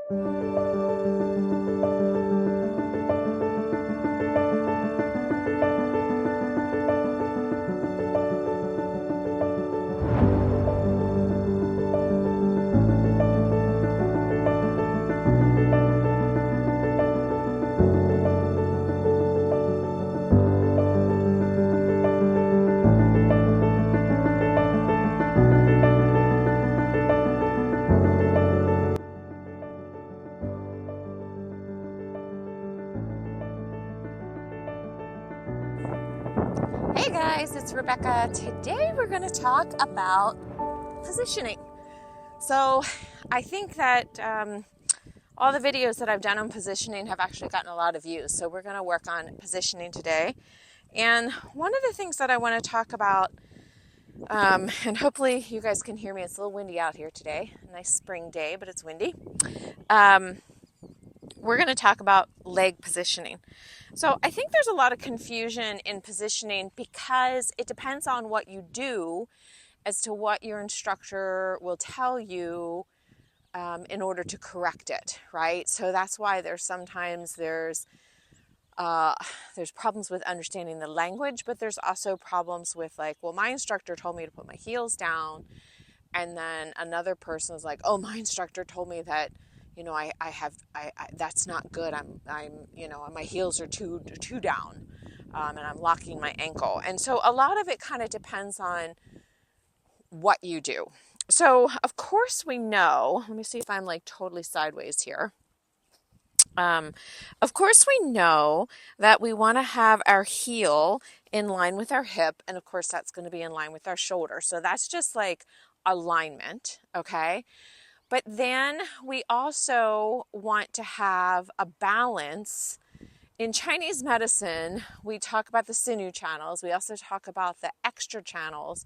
Hey guys, it's Rebecca. Today we're going to talk about positioning. So I think that all the videos that I've done on positioning have actually gotten a lot of views. So we're going to work on positioning today. And one of the things that I want to talk about, and hopefully you guys can hear me, it's a little windy out here today. A nice spring day, but it's windy. We're going to talk about leg positioning. So I think there's a lot of confusion in positioning because it depends on what you do as to what your instructor will tell you in order to correct it, right? So that's why there's problems with understanding the language, but there's also problems with like, well, my instructor told me to put my heels down, and then another person is like, oh, my instructor told me that, I that's not good. My heels are too down, and I'm locking my ankle. And so a lot of it kind of depends on what you do. So of course we know, let me see if I'm like totally sideways here. Of course we know that we want to have our heel in line with our hip. And of course that's going to be in line with our shoulder. So that's just like alignment. Okay. But then we also want to have a balance. In Chinese medicine, we talk about the sinew channels. We also talk about the extra channels.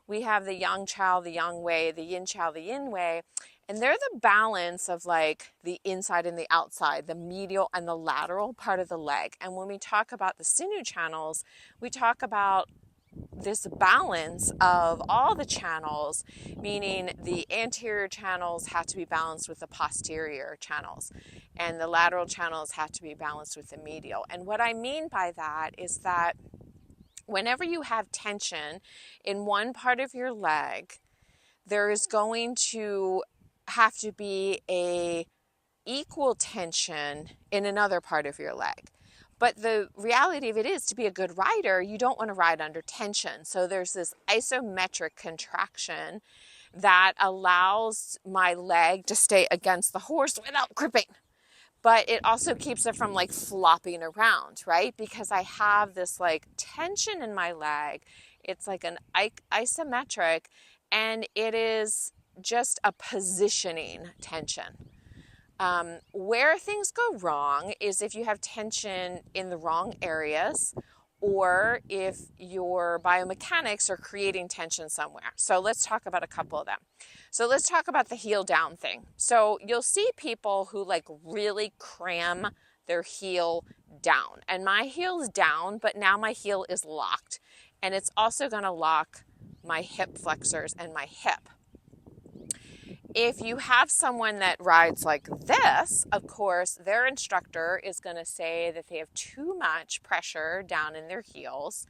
We have the yang chao, the yang wei, the yin chao, the yin wei. And they're the balance of like the inside and the outside, the medial and the lateral part of the leg. And when we talk about the sinew channels, we talk about this balance of all the channels, meaning the anterior channels have to be balanced with the posterior channels, and the lateral channels have to be balanced with the medial. And what I mean by that is that whenever you have tension in one part of your leg, there is going to have to be a equal tension in another part of your leg. But the reality of it is, to be a good rider, you don't want to ride under tension. So there's this isometric contraction that allows my leg to stay against the horse without gripping. But it also keeps it from like flopping around, right? Because I have this like tension in my leg. It's like an isometric, and it is just a positioning tension. Where things go wrong is if you have tension in the wrong areas, or if your biomechanics are creating tension somewhere. So let's talk about a couple of them. So let's talk about the heel down thing. So you'll see people who like really cram their heel down, and my heel is down, but now my heel is locked, and it's also going to lock my hip flexors and my hip. If you have someone that rides like this, of course, their instructor is going to say that they have too much pressure down in their heels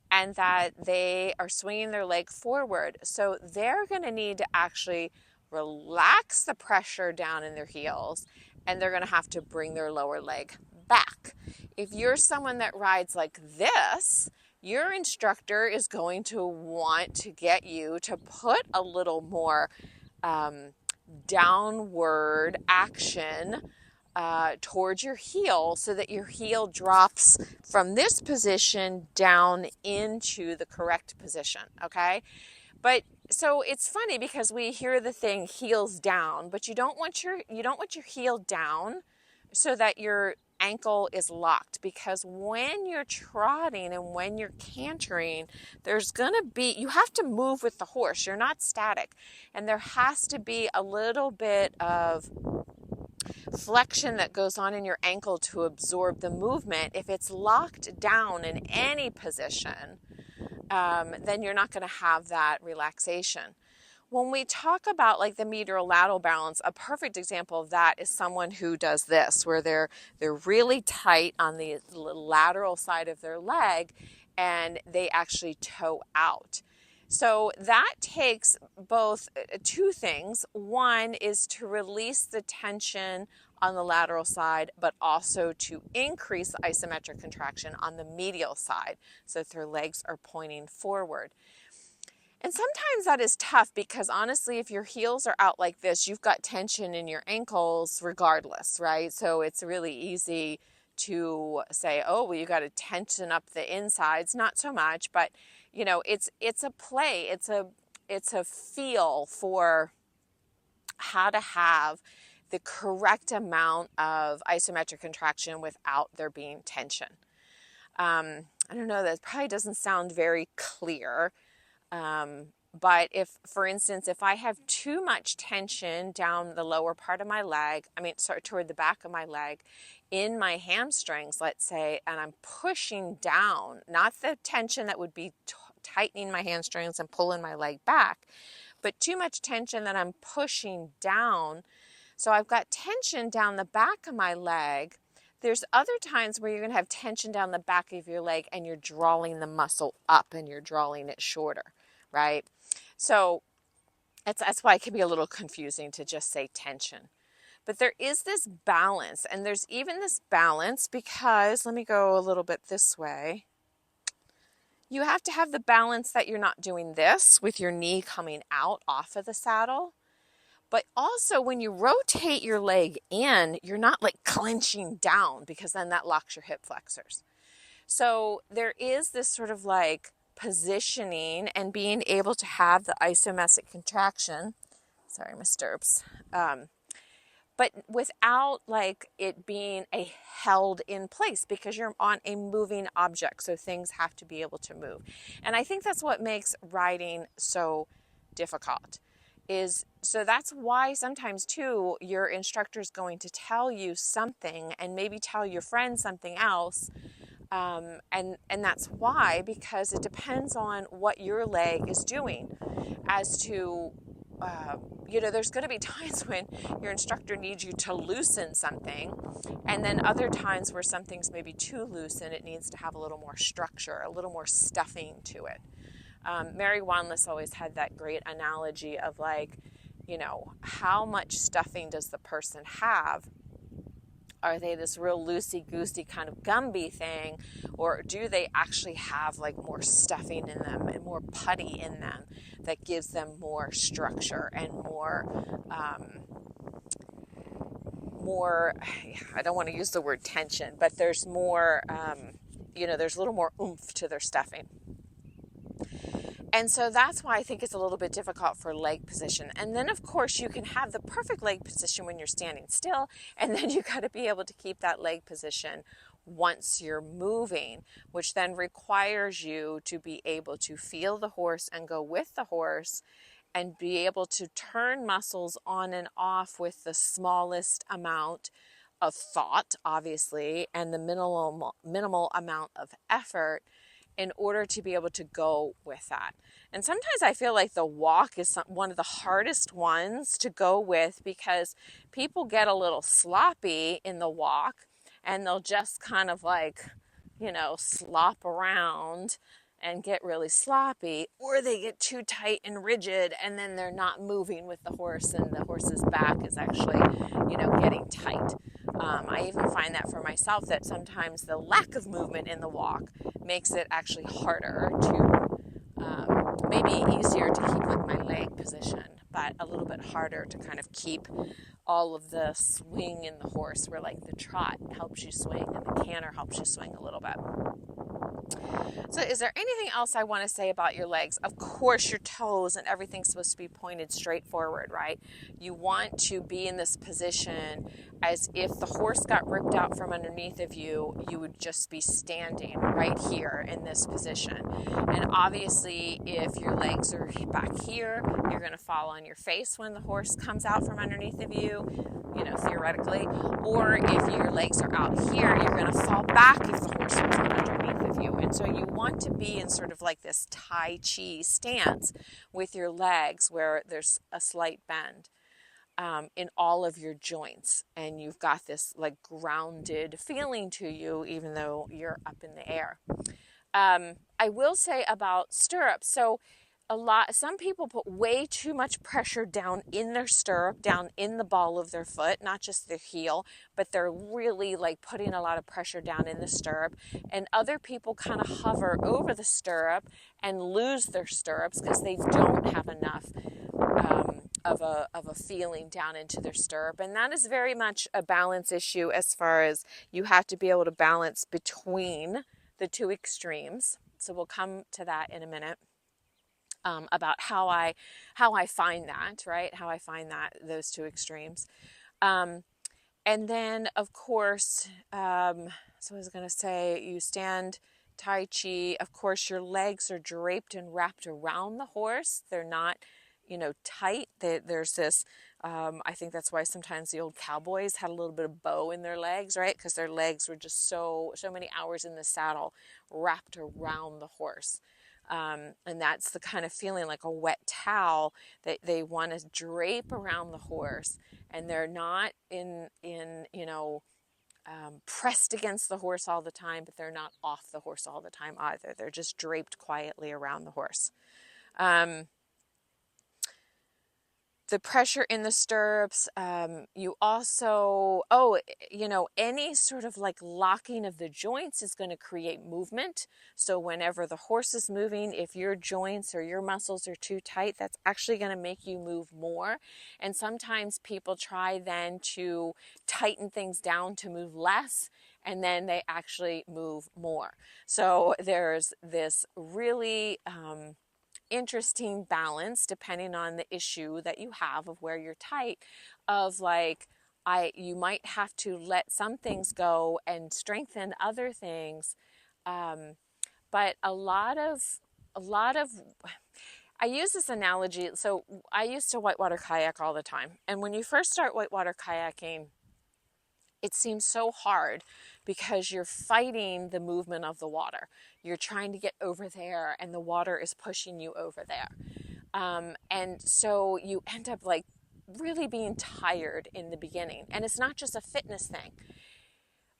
and that they are swinging their leg forward. So they're going to need to actually relax the pressure down in their heels, and they're going to have to bring their lower leg back. If you're someone that rides like this, your instructor is going to want to get you to put a little more downward action towards your heel, so that your heel drops from this position down into the correct position. Okay. But so it's funny because we hear the thing heels down, but you don't want your heel down so that your ankle is locked, because when you're trotting and when you're cantering, you have to move with the horse. You're not static. And there has to be a little bit of flexion that goes on in your ankle to absorb the movement. If it's locked down in any position, then you're not going to have that relaxation. when we talk about like the medial lateral balance, a perfect example of that is someone who does this, where they're really tight on the lateral side of their leg and they actually toe out. So that takes both two things. One is to release the tension on the lateral side, but also to increase the isometric contraction on the medial side so that their legs are pointing forward. And sometimes that is tough because honestly, if your heels are out like this, you've got tension in your ankles regardless, right? So it's really easy to say, oh, well, you got to tension up the insides. Not so much, but you know, it's a play. It's a feel for how to have the correct amount of isometric contraction without there being tension. I don't know, that probably doesn't sound very clear. But if, for instance, if I have too much tension down the lower part of my leg, toward the back of my leg, in my hamstrings, let's say, and I'm pushing down, not the tension that would be tightening my hamstrings and pulling my leg back, but too much tension that I'm pushing down. So I've got tension down the back of my leg. There's other times where you're going to have tension down the back of your leg and you're drawing the muscle up and you're drawing it shorter, right? So that's why it can be a little confusing to just say tension. But there is this balance, and there's even this balance because, let me go a little bit this way. You have to have the balance that you're not doing this with your knee coming out off of the saddle. But also when you rotate your leg in, you're not like clenching down because then that locks your hip flexors. So there is this sort of like positioning and being able to have the isometric contraction. Sorry, my stirrups. But without like it being held in place because you're on a moving object. So things have to be able to move. And I think that's what makes riding so difficult. So that's why sometimes too, your instructor is going to tell you something and maybe tell your friend something else. And that's why, because it depends on what your leg is doing as to, there's going to be times when your instructor needs you to loosen something, and then other times where something's maybe too loose and it needs to have a little more structure, a little more stuffing to it. Mary Wanless always had that great analogy of like, how much stuffing does the person have? Are they this real loosey-goosey kind of Gumby thing, or do they actually have like more stuffing in them and more putty in them that gives them more structure and more, I don't want to use the word tension, but there's more, there's a little more oomph to their stuffing. And so that's why I think it's a little bit difficult for leg position. And then, of course, you can have the perfect leg position when you're standing still, and then you got to be able to keep that leg position once you're moving, which then requires you to be able to feel the horse and go with the horse and be able to turn muscles on and off with the smallest amount of thought, obviously, and the minimal amount of effort in order to be able to go with that. And sometimes I feel like the walk is one of the hardest ones to go with because people get a little sloppy in the walk and they'll just kind of like, slop around and get really sloppy, or they get too tight and rigid and then they're not moving with the horse and the horse's back is actually, getting tight. I even find that for myself that sometimes the lack of movement in the walk makes it actually harder to, maybe easier to keep like my leg position, but a little bit harder to kind of keep all of the swing in the horse, where like the trot helps you swing and the canter helps you swing a little bit. So is there anything else I want to say about your legs? Of course, your toes and everything's supposed to be pointed straight forward, right? You want to be in this position as if the horse got ripped out from underneath of you, you would just be standing right here in this position. And obviously, if your legs are back here, you're going to fall on your face when the horse comes out from underneath of you, theoretically. Or if your legs are out here, you're going to fall back if the horse comes from underneath of you. And so you want to be in sort of like this Tai Chi stance with your legs where there's a slight bend in all of your joints, and you've got this like grounded feeling to you even though you're up in the air. I will say about stirrups, so some people put way too much pressure down in their stirrup, down in the ball of their foot, not just their heel, but they're really like putting a lot of pressure down in the stirrup. And other people kind of hover over the stirrup and lose their stirrups because they don't have enough of a feeling down into their stirrup. And that is very much a balance issue, as far as you have to be able to balance between the two extremes. So we'll come to that in a minute. About how I find that, right? How I find that, those two extremes. And then, of course, so I was going to say, you stand Tai Chi. Of course, your legs are draped and wrapped around the horse. They're not, tight. There's this, I think that's why sometimes the old cowboys had a little bit of bow in their legs, right? Because their legs were just so many hours in the saddle wrapped around the horse. And that's the kind of feeling, like a wet towel, that they want to drape around the horse, and they're not pressed against the horse all the time, but they're not off the horse all the time either. They're just draped quietly around the horse. The pressure in the stirrups, you also, any sort of like locking of the joints is going to create movement. So whenever the horse is moving, if your joints or your muscles are too tight, that's actually going to make you move more. And sometimes people try then to tighten things down to move less, and then they actually move more. So there's this really interesting balance, depending on the issue that you have of where you're tight, of like, you might have to let some things go and strengthen other things. But a lot of I use this analogy. So I used to whitewater kayak all the time, and when you first start whitewater kayaking, it seems so hard because you're fighting the movement of the water. You're trying to get over there, and the water is pushing you over there. And so you end up like really being tired in the beginning. And it's not just a fitness thing.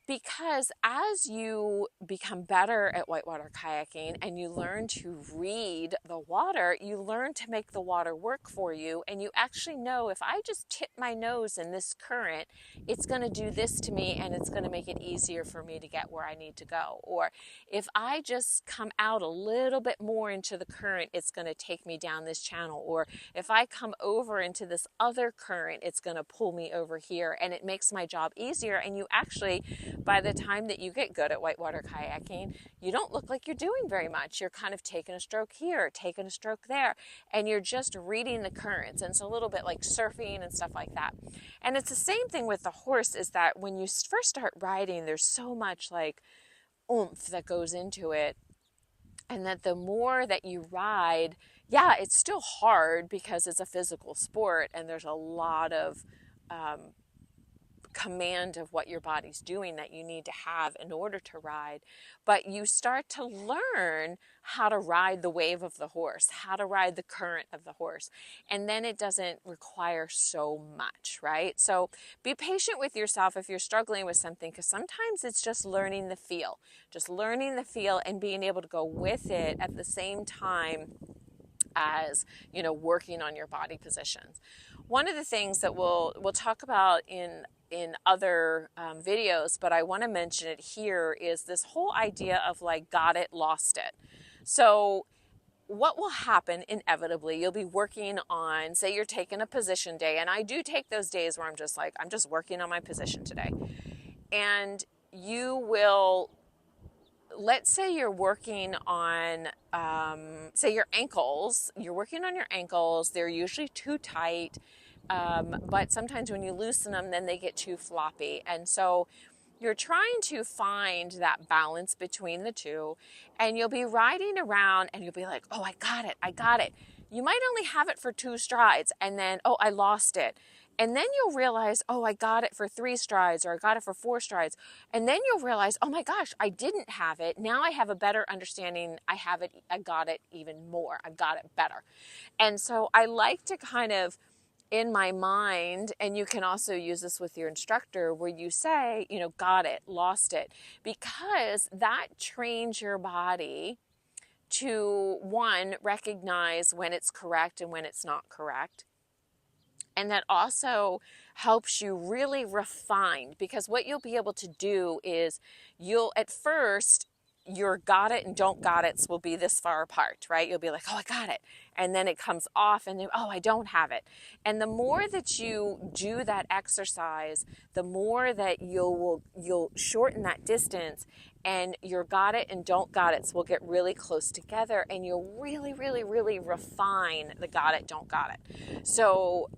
Because as you become better at whitewater kayaking and you learn to read the water, you learn to make the water work for you. And you actually know, if I just tip my nose in this current, it's going to do this to me, and it's going to make it easier for me to get where I need to go. Or if I just come out a little bit more into the current, it's going to take me down this channel. Or if I come over into this other current, it's going to pull me over here, and it makes my job easier. And you actually, by the time that you get good at whitewater kayaking, you don't look like you're doing very much. You're kind of taking a stroke here, taking a stroke there, and you're just reading the currents. And it's a little bit like surfing and stuff like that. And it's the same thing with the horse, is that when you first start riding, there's so much like oomph that goes into it. And that the more that you ride, yeah, it's still hard because it's a physical sport, and there's a lot of command of what your body's doing that you need to have in order to ride. But you start to learn how to ride the wave of the horse, how to ride the current of the horse. And then it doesn't require so much, right? So be patient with yourself if you're struggling with something, because sometimes it's just learning the feel, and being able to go with it at the same time as, working on your body positions. One of the things that we'll talk about in other videos, but I want to mention it here, is this whole idea of like, got it, lost it. So what will happen inevitably, you'll be working on, say you're taking a position day, and I do take those days where I'm just working on my position today. And you will, let's say you're working on, say your ankles, you're working on your ankles, they're usually too tight. But sometimes when you loosen them, then they get too floppy. And so you're trying to find that balance between the two, and you'll be riding around and you'll be like, oh, I got it. You might only have it for 2 strides, and then, oh, I lost it. And then you'll realize, oh, I got it for 3 strides, or I got it for 4 strides. And then you'll realize, oh my gosh, I didn't have it. Now I have a better understanding. I have it. I got it even more. I got it better. And so I like to kind of, in my mind, and you can also use this with your instructor, where you say, you know, got it, lost it, because that trains your body to, one, recognize when it's correct and when it's not correct. And that also helps you really refine, because what you'll be able to do is you'll, at first, your got it and don't got it will be this far apart, right? You'll be like, oh, I got it. And then it comes off and then, oh, I don't have it. And the more that you do that exercise, the more that you'll shorten that distance, and your got it and don't got it will get really close together, and you'll really, really, really refine the got it, don't got it. So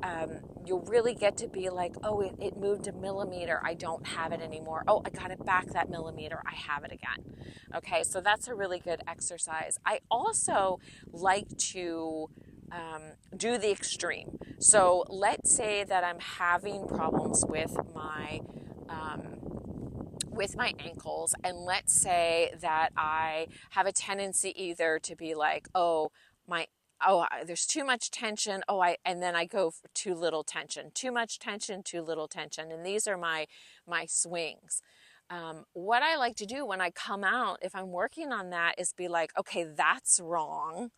you'll really get to be like, oh, it moved a millimeter. I don't have it anymore. Oh, I got it back that millimeter. I have it again. Okay, so that's a really good exercise. I also like to do the extreme. So let's say that I'm having problems with my ankles, and let's say that I have a tendency either to be like, there's too much tension, and then I go for too little tension, too much tension, too little tension, and these are my swings. What I like to do when I come out, if I'm working on that, is be like, okay, that's wrong.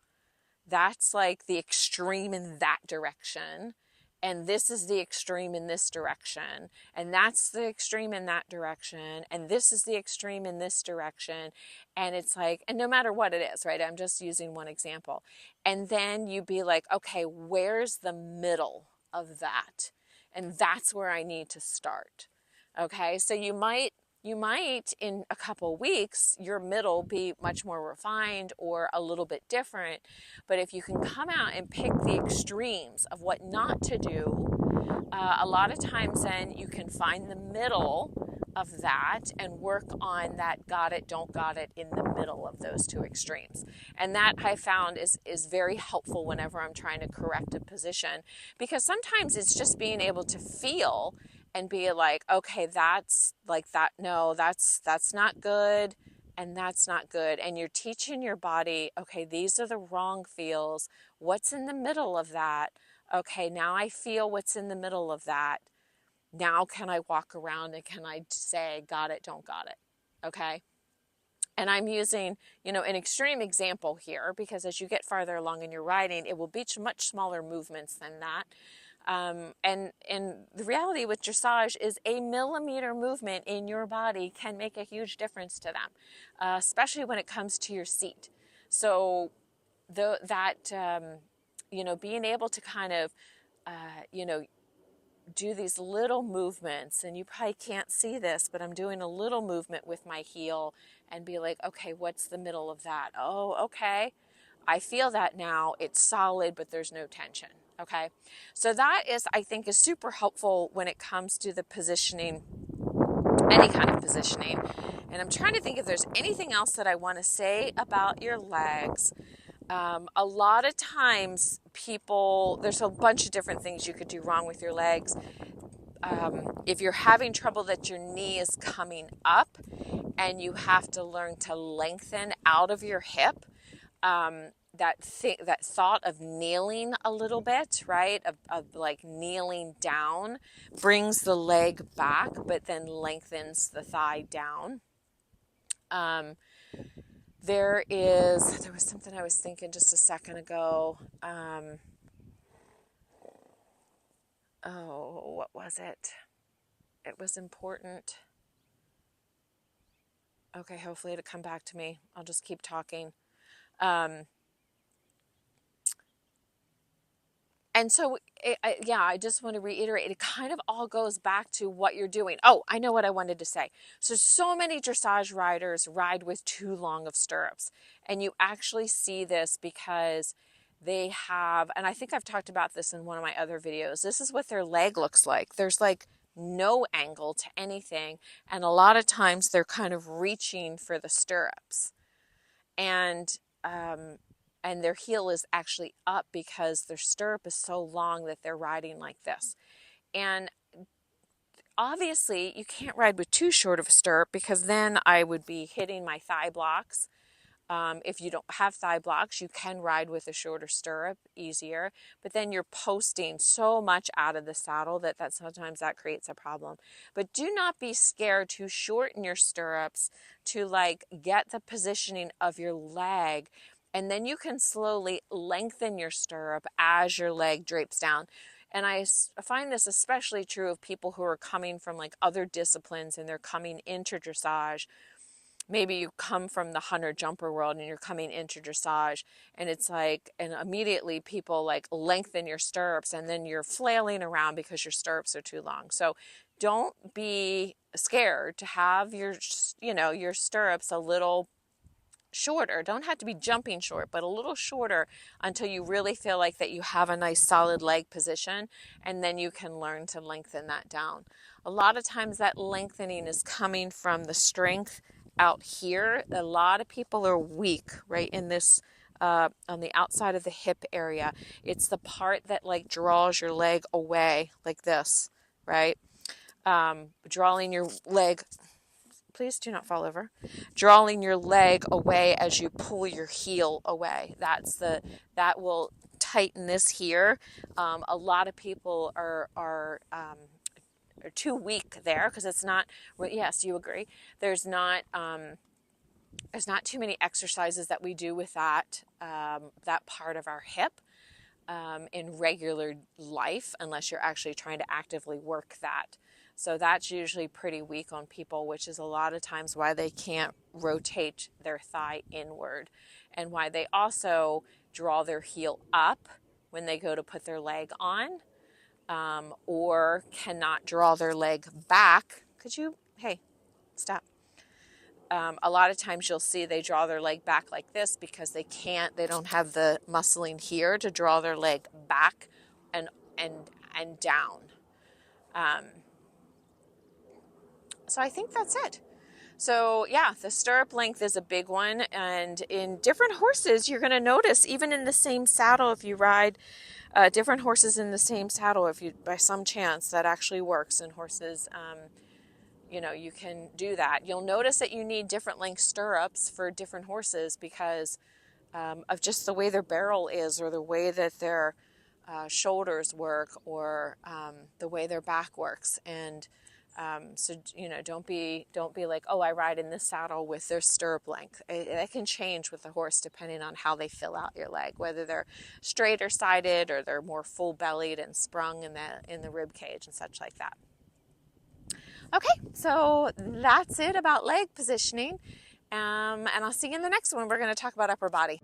That's like the extreme in that direction. And this is the extreme in this direction. And that's the extreme in that direction. And this is the extreme in this direction. And it's like, and no matter what it is, right? I'm just using one example. And then you be like, okay, where's the middle of that? And that's where I need to start. Okay, so you might in a couple weeks, your middle be much more refined or a little bit different. But if you can come out and pick the extremes of what not to do, a lot of times then you can find the middle of that and work on that got it, don't got it in the middle of those two extremes. And that I found is very helpful whenever I'm trying to correct a position, because sometimes it's just being able to feel and be like, okay, that's like that. No, that's not good. And that's not good. And you're teaching your body, okay, these are the wrong feels. What's in the middle of that? Okay, now I feel what's in the middle of that. Now can I walk around and can I say, got it, don't got it? Okay. And I'm using, an extreme example here, because as you get farther along in your riding, it will be much smaller movements than that. And the reality with dressage is a millimeter movement in your body can make a huge difference to them, especially when it comes to your seat. So being able to kind of, do these little movements, and you probably can't see this, but I'm doing a little movement with my heel and be like, okay, what's the middle of that? Oh, okay. I feel that now. It's solid, but there's no tension. Okay. So that I think is super helpful when it comes to the positioning, any kind of positioning. And I'm trying to think if there's anything else that I want to say about your legs. A lot of times there's a bunch of different things you could do wrong with your legs. If you're having trouble that your knee is coming up and you have to learn to lengthen out of your hip, that thought of kneeling a little bit, right? Of like kneeling down brings the leg back, but then lengthens the thigh down. There was something I was thinking just a second ago. What was it? It was important. Okay, hopefully it'll come back to me. I'll just keep talking. And so, I just want to reiterate, it kind of all goes back to what you're doing. Oh, I know what I wanted to say. So many dressage riders ride with too long of stirrups. And you actually see this because they have, and I think I've talked about this in one of my other videos, this is what their leg looks like. There's like no angle to anything. And a lot of times they're kind of reaching for the stirrups. And their heel is actually up because their stirrup is so long that they're riding like this. And obviously, you can't ride with too short of a stirrup because then I would be hitting my thigh blocks. If you don't have thigh blocks, you can ride with a shorter stirrup easier, but then you're posting so much out of the saddle that sometimes that creates a problem. But do not be scared to shorten your stirrups to like get the positioning of your leg, and then you can slowly lengthen your stirrup as your leg drapes down. And I find this especially true of people who are coming from like other disciplines and they're coming into dressage. Maybe you come from the hunter jumper world and you're coming into dressage, and it's like, and immediately people like lengthen your stirrups and then you're flailing around because your stirrups are too long. So don't be scared to have your, your stirrups a little shorter. Don't have to be jumping short, but a little shorter until you really feel like that you have a nice solid leg position, and then you can learn to lengthen that down. A lot of times that lengthening is coming from the strength out here. A lot of people are weak right in this on the outside of the hip area. It's the part that like draws your leg away like this, right? Drawing your leg, please do not fall over, drawing your leg away as you pull your heel away. That will tighten this here. A lot of people are too weak there because it's not, well, yes, you agree. There's not too many exercises that we do with that part of our hip in regular life, unless you're actually trying to actively work that. So that's usually pretty weak on people, which is a lot of times why they can't rotate their thigh inward, and why they also draw their heel up when they go to put their leg on, or cannot draw their leg back. Hey, stop. A lot of times you'll see they draw their leg back like this because they don't have the muscling here to draw their leg back and down. So I think that's it. So yeah, the stirrup length is a big one, and in different horses, you're going to notice, even in the same saddle, if you ride different horses in the same saddle, if you, by some chance, that actually works in horses, you can do that. You'll notice that you need different length stirrups for different horses because of just the way their barrel is, or the way that their shoulders work, or the way their back works. And so don't be like, oh, I ride in this saddle with their stirrup length. It can change with the horse depending on how they fill out your leg, whether they're straight or sided, or they're more full bellied and sprung in the rib cage and such like that. Okay, so that's it about leg positioning, and I'll see you in the next one. We're going to talk about upper body.